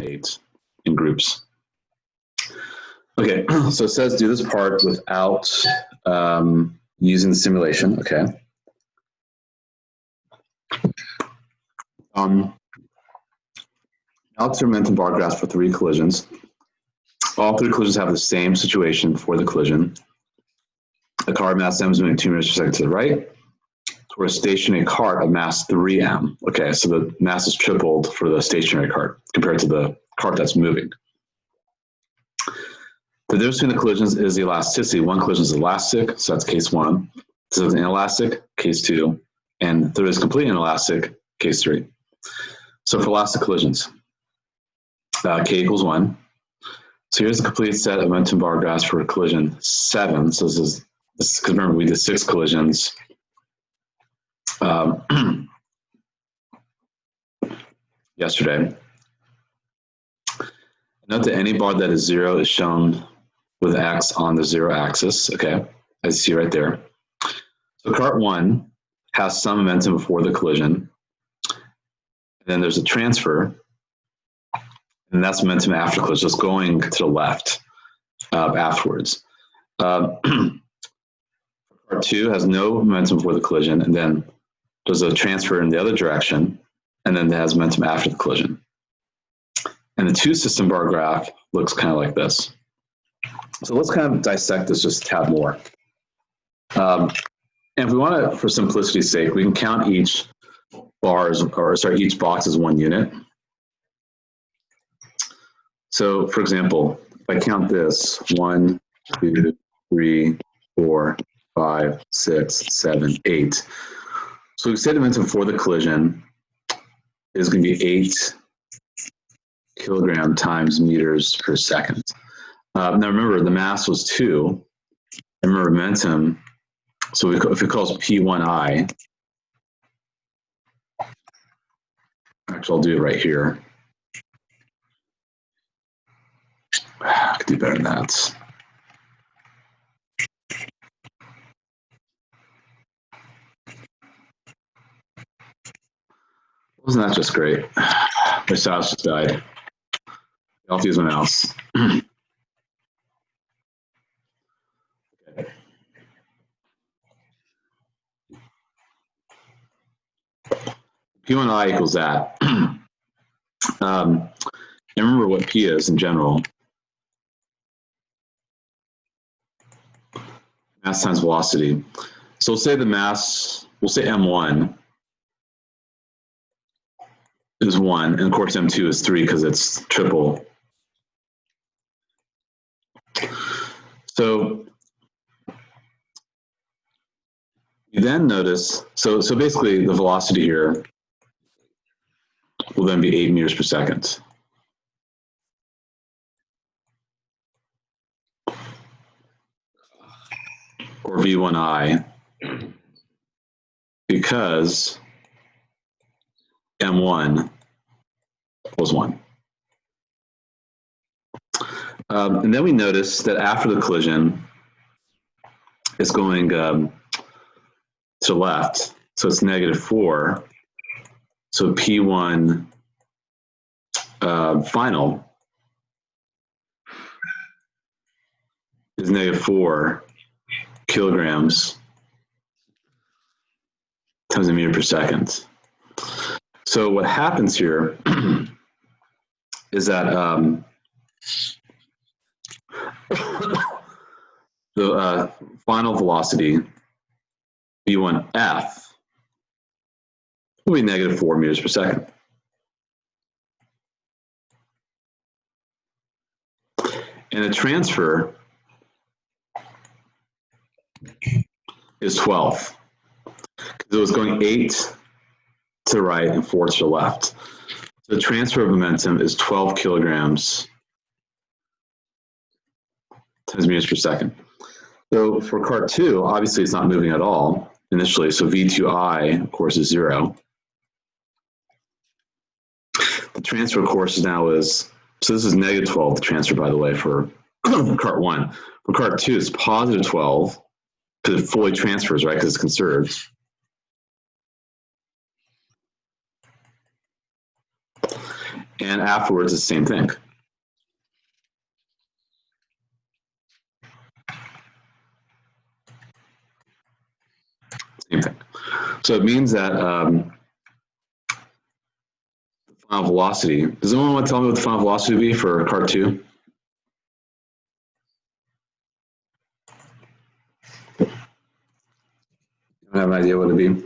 8 in groups. Okay, so it says do this part without using the simulation, okay. Alex momentum bar graphs for 3 collisions. All 3 collisions have the same situation for the collision. A car mass m is moving 2 meters per second to the right, toward a stationary cart of mass 3m. Okay, so the mass is tripled for the stationary cart compared to the cart that's moving. The difference between the collisions is the elasticity. One collision is elastic, so that's case 1. This is inelastic, case 2. And third is completely inelastic, case 3. So for elastic collisions, k equals 1. So here's the complete set of momentum bar graphs for collision 7. So this is because remember we did 6 collisions. Yesterday. Note that any bar that is 0 is shown with X on the 0 axis, okay, as you see right there. So cart 1 has some momentum before the collision, and then there's a transfer, and that's momentum after collision, just going to the left afterwards. Cart 2 has no momentum before the collision, and then there's a transfer in the other direction, and then it has momentum after the collision. And the 2 system bar graph looks kind of like this. So let's kind of dissect this just a tad more. And if we want to, for simplicity's sake, we can count each each box as 1 unit. So for example, if I count this 1, 2, 3, 4, 5, 6, 7, 8. So we say the momentum for the collision is going to be 8 kilogram times meters per second. Now remember, the mass was 2. And remember, momentum, so if we call this P1I, actually I'll do it right here. I could do better than that. Wasn't that just great? My mouse just died. I'll have to use my mouse. Okay. P1I equals that. And remember what P is in general. Mass times velocity. So we'll say the mass, we'll say M1 is 1, and of course M2 is 3 because it's triple. So you then notice, so basically the velocity here will then be 8 meters per second. Or V1I, because M1 was 1. And then we notice that after the collision, it's going to the left, so it's -4. So P1 final is -4 kilograms times a meter per second. So what happens here is that the final velocity, V1F, will be -4 meters per second. And the transfer is 12. Because it was going 8 to the right and 4 to the left. So the transfer of momentum is 12 kilograms times meters per second. So for cart 2, obviously it's not moving at all initially, so V2I, of course, is 0. The transfer, of course, now is, so this is -12, the transfer, by the way, for cart 1. For cart 2, it's +12, because it fully transfers, right, because it's conserved. And afterwards, the same thing. Same thing. So it means that the final velocity, does anyone want to tell me what the final velocity would be for cart 2? I don't have an idea what it'd be.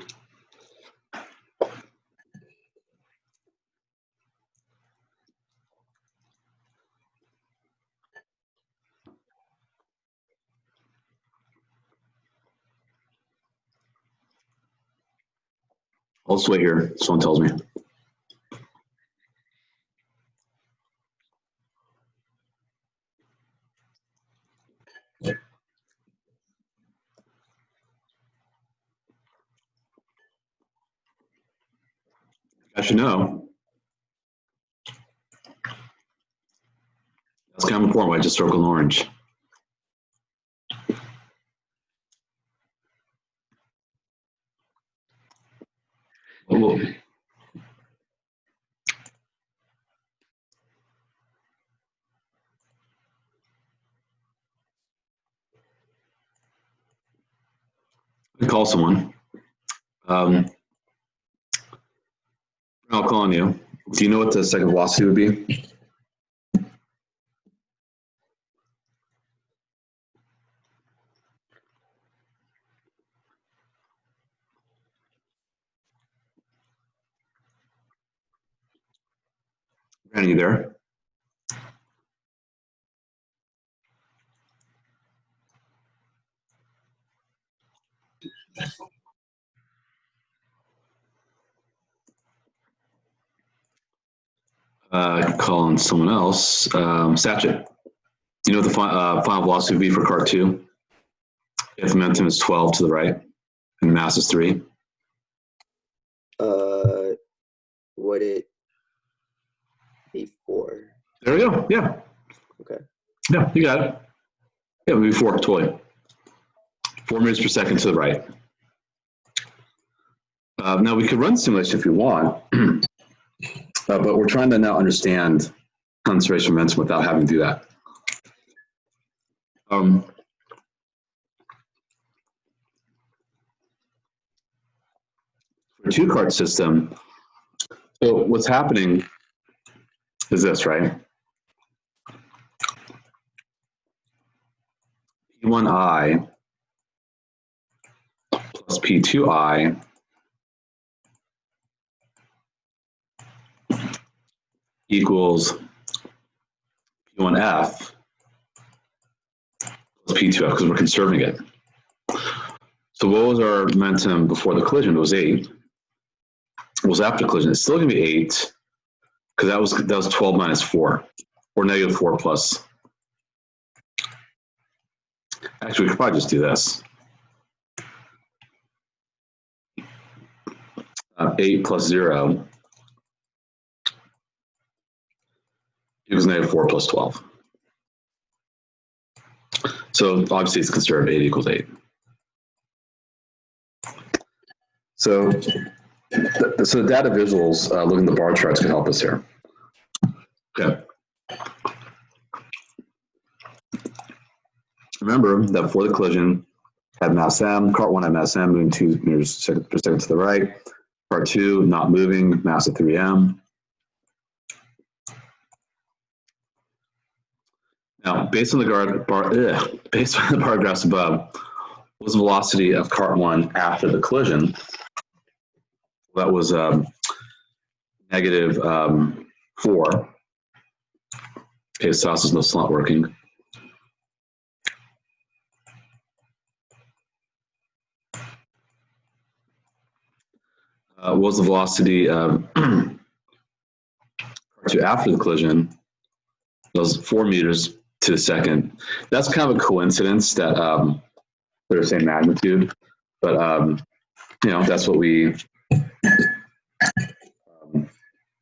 I'll just wait here. Someone tells me. I should know. That's kind of important why I just circled in orange. Oh, I call someone. I'll call on you. Do you know what the second velocity would be? Brandon, you there? I could call on someone else. Satchit, do you know what the final velocity would be for cart 2? If the momentum is 12 to the right and the mass is 3? Would it be 4? There we go. Yeah. Okay. Yeah, you got it. Yeah, it would be 4, totally. 4 meters per second to the right. Now we could run simulation if you want, but we're trying to now understand conservation momentum without having to do that. For a 2-cart system, so what's happening is this, right? P1I plus P2I equals P1F plus P2F because we're conserving it. So what was our momentum before the collision? It was 8. What was after collision? It's still going to be 8 because that was 12 minus 4 or negative 4 plus. Actually, we could probably just do this. 8 plus 0 equals negative 4 plus 12. So obviously it's conserved. 8 equals 8. So the data visuals, looking at the bar charts can help us here. Okay. Remember that before the collision, had mass m, cart 1 had mass m, moving 2 meters per second to the right. Cart 2 not moving, mass of 3m. Now, based on the bar graphs above, what was the velocity of cart 1 after the collision? That was negative 4. Okay, sauce is still not working. What was the velocity of cart 2 after the collision? That was 4 meters to the second. That's kind of a coincidence that they're the same magnitude, but you know, that's what we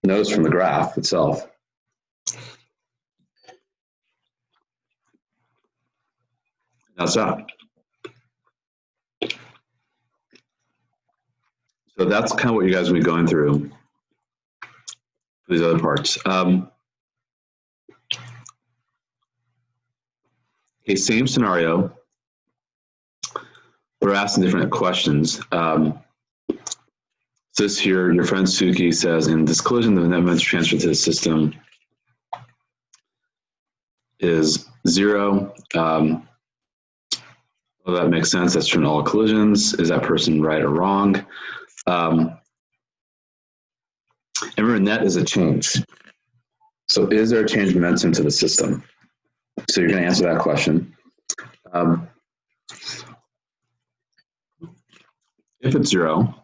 notice from the graph itself. That's that. So that's kind of what you guys will be going through for these other parts. Okay, same scenario. We're asking different questions. This here, your friend Suki says, in this collision, the net momentum transfer to the system is 0. Well, that makes sense. That's true in all collisions. Is that person right or wrong? And remember, net is a change. So is there a change in momentum to the system? So you're going to answer that question. If it's 0,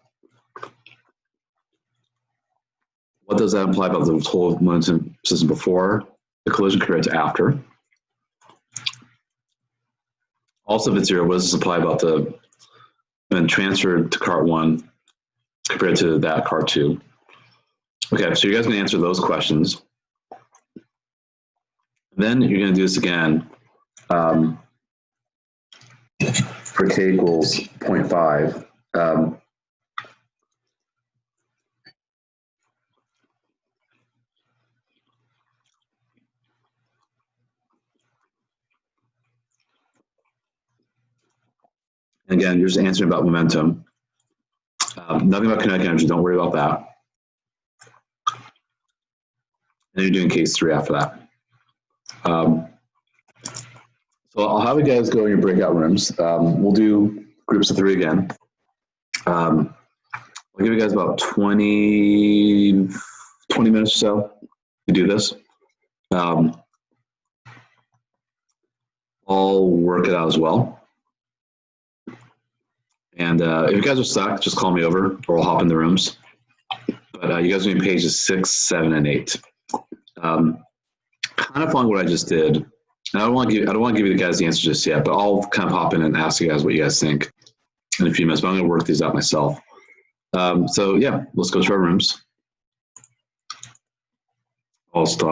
what does that imply about the total momentum system before the collision compared to after? Also, if it's 0, what does this imply about the when transferred to cart 1 compared to that cart 2? Okay, so you guys can answer those questions. Then you're going to do this again for k equals 0.5. Again, you're just answering about momentum. Nothing about kinetic energy. Don't worry about that. And you're doing case 3 after that. So I'll have you guys go in your breakout rooms. We'll do groups of 3 again. I'll give you guys about 20 minutes or so to do this. I'll work it out as well. And if you guys are stuck, just call me over or I'll hop in the rooms. But you guys are doing pages 6, 7, and 8. Kind of following what I just did. And I don't want to give you the guys the answer just yet, but I'll kind of hop in and ask you guys what you guys think in a few minutes. But I'm going to work these out myself. So yeah, let's go to our rooms. I'll stop.